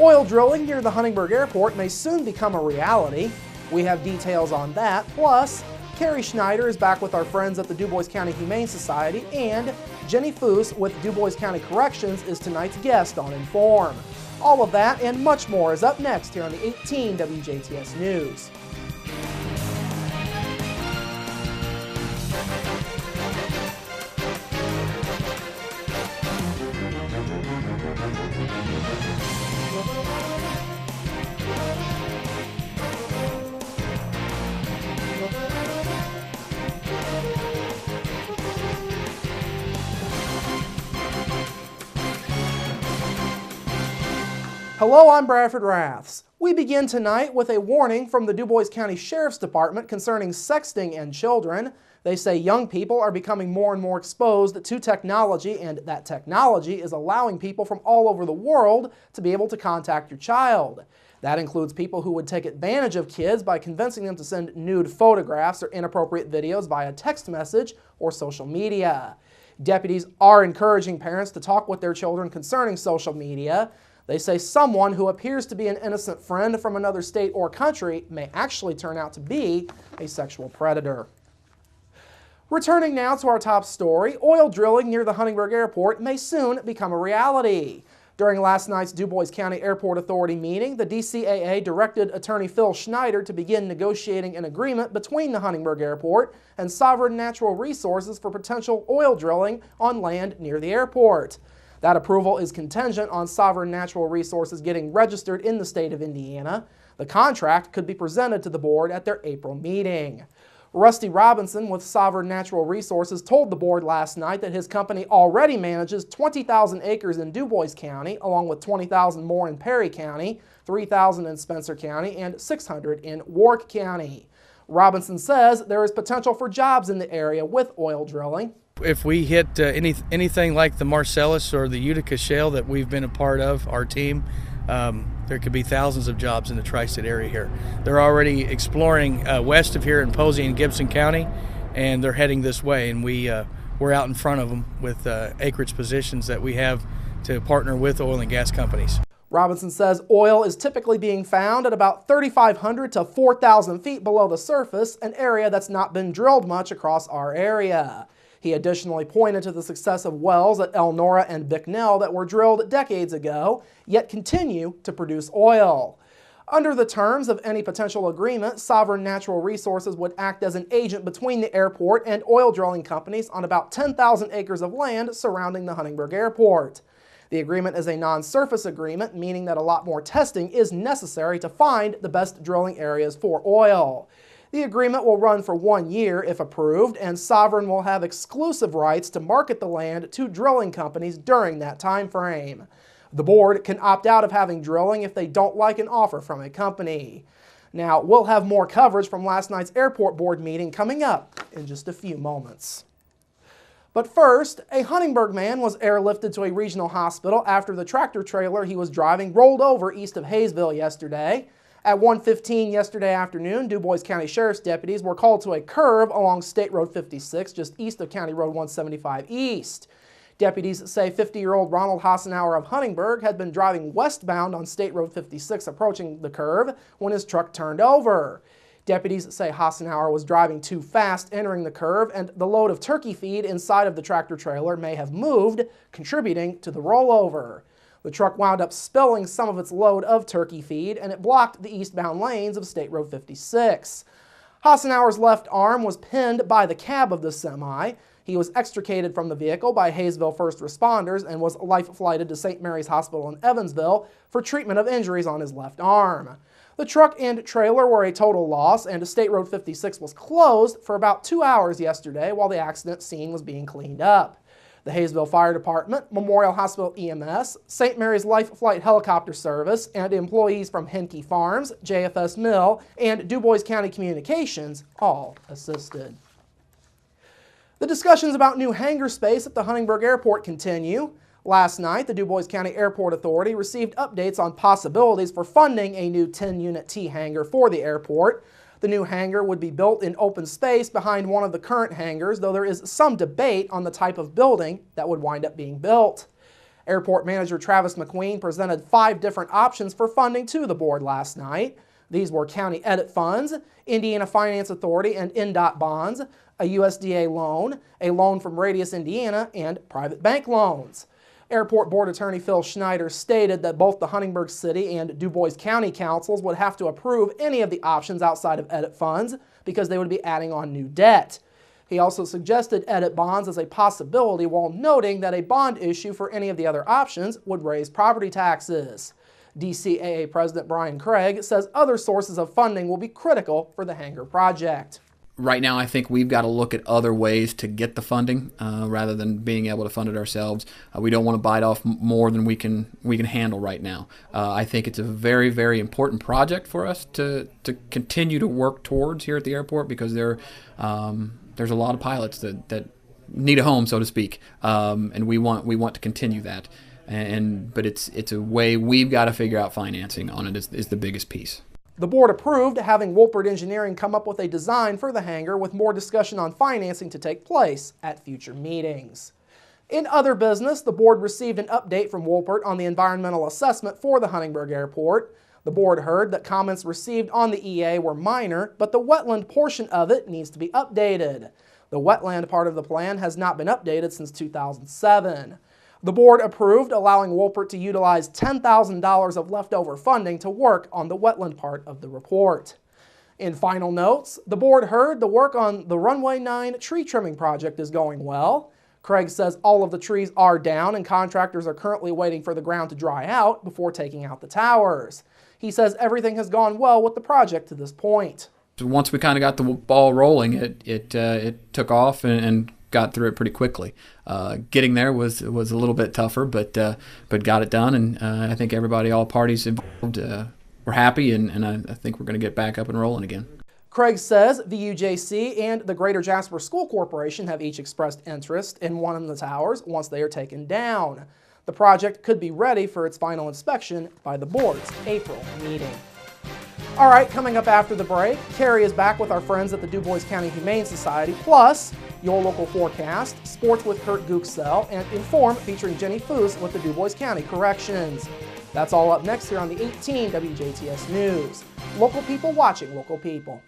Oil drilling near the Huntingburg Airport may soon become a reality. We have details on that. Plus, Carrie Schneider is back with our friends at the Dubois County Humane Society, and Jenny Foose with Dubois County Corrections is tonight's guest on Inform. All of that and much more is up next here on the 18 WJTS News. Hello, I'm Bradford Raths. We begin tonight with a warning from the Dubois County Sheriff's Department concerning sexting and children. They say young people are becoming more and more exposed to technology, and that technology is allowing people from all over the world to be able to contact your child. That includes people who would take advantage of kids by convincing them to send nude photographs or inappropriate videos via text message or social media. Deputies are encouraging parents to talk with their children concerning social media. They say someone who appears to be an innocent friend from another state or country may actually turn out to be a sexual predator. Returning now to our top story, oil drilling near the Huntingburg Airport may soon become a reality. During last night's Dubois County Airport Authority meeting, the DCAA directed Attorney Phil Schneider to begin negotiating an agreement between the Huntingburg Airport and Sovereign Natural Resources for potential oil drilling on land near the airport. That approval is contingent on Sovereign Natural Resources getting registered in the state of Indiana. The contract could be presented to the board at their April meeting. Rusty Robinson with Sovereign Natural Resources told the board last night that his company already manages 20,000 acres in Dubois County, along with 20,000 more in Perry County, 3,000 in Spencer County, and 600 in Wark County. Robinson says there is potential for jobs in the area with oil drilling. If we hit anything like the Marcellus or the Utica Shale that we've been a part of, our team, there could be thousands of jobs in the tri-state area here. They're already exploring west of here in Posey and Gibson County, and they're heading this way, and we're out in front of them with acreage positions that we have to partner with oil and gas companies. Robinson says oil is typically being found at about 3,500 to 4,000 feet below the surface, an area that's not been drilled much across our area. He additionally pointed to the success of wells at Elnora and Bicknell that were drilled decades ago, yet continue to produce oil. Under the terms of any potential agreement, Sovereign Natural Resources would act as an agent between the airport and oil drilling companies on about 10,000 acres of land surrounding the Huntingburg Airport. The agreement is a non-surface agreement, meaning that a lot more testing is necessary to find the best drilling areas for oil. The agreement will run for 1 year if approved, and Sovereign will have exclusive rights to market the land to drilling companies during that time frame. The board can opt out of having drilling if they don't like an offer from a company. Now, we'll have more coverage from last night's airport board meeting coming up in just a few moments. But first, a Huntingburg man was airlifted to a regional hospital after the tractor trailer he was driving rolled over east of Hayesville yesterday. At 1:15 yesterday afternoon, Dubois County Sheriff's deputies were called to a curve along State Road 56, just east of County Road 175 East. Deputies say 50-year-old Ronald Hassenauer of Huntingburg had been driving westbound on State Road 56 approaching the curve when his truck turned over. Deputies say Hassenauer was driving too fast entering the curve, and the load of turkey feed inside of the tractor trailer may have moved, contributing to the rollover. The truck wound up spilling some of its load of turkey feed, and it blocked the eastbound lanes of State Road 56. Hassenauer's left arm was pinned by the cab of the semi. He was extricated from the vehicle by Hayesville first responders and was life-flighted to St. Mary's Hospital in Evansville for treatment of injuries on his left arm. The truck and trailer were a total loss, and State Road 56 was closed for about 2 hours yesterday while the accident scene was being cleaned up. The Hayesville Fire Department, Memorial Hospital EMS, St. Mary's Life Flight Helicopter Service, and employees from Henke Farms, JFS Mill, and Dubois County Communications all assisted. The discussions about new hangar space at the Huntingburg Airport continue. Last night, the Dubois County Airport Authority received updates on possibilities for funding a new 10-unit T hangar for the airport. The new hangar would be built in open space behind one of the current hangars, though there is some debate on the type of building that would wind up being built. Airport Manager Travis McQueen presented 5 different options for funding to the board last night. These were county edit funds, Indiana Finance Authority and NDOT bonds, a USDA loan, a loan from Radius Indiana, and private bank loans. Airport Board Attorney Phil Schneider stated that both the Huntingburg City and Du Bois County councils would have to approve any of the options outside of edit funds because they would be adding on new debt. He also suggested edit bonds as a possibility while noting that a bond issue for any of the other options would raise property taxes. DCAA President Brian Craig says other sources of funding will be critical for the hangar project. Right now, I think we've got to look at other ways to get the funding rather than being able to fund it ourselves. We don't want to bite off more than we can handle right now. I think it's a very, very important project for us to continue to work towards here at the airport because there's a lot of pilots that need a home, so to speak, and we want to continue that. But it's a way we've got to figure out financing on it is the biggest piece. The board approved having Wolpert Engineering come up with a design for the hangar with more discussion on financing to take place at future meetings. In other business, the board received an update from Wolpert on the environmental assessment for the Huntingburg Airport. The board heard that comments received on the EA were minor, but the wetland portion of it needs to be updated. The wetland part of the plan has not been updated since 2007. The board approved allowing Wolpert to utilize $10,000 of leftover funding to work on the wetland part of the report. In final notes, the board heard the work on the Runway 9 tree trimming project is going well. Craig says all of the trees are down and contractors are currently waiting for the ground to dry out before taking out the towers. He says everything has gone well with the project to this point. Once we kind of got the ball rolling, it took off and got through it pretty quickly. Getting there was a little bit tougher, but got it done, and I think everybody, all parties involved, were happy, and I think we're going to get back up and rolling again. Craig says the UJC and the Greater Jasper School Corporation have each expressed interest in one of the towers once they are taken down. The project could be ready for its final inspection by the board's April meeting. All right, coming up after the break, Carrie is back with our friends at the Du Bois County Humane Society, plus your local forecast, sports with Kurt Gooksell, and Inform featuring Jenny Foose with the Du Bois County Corrections. That's all up next here on the 18 WJTS News. Local people watching local people.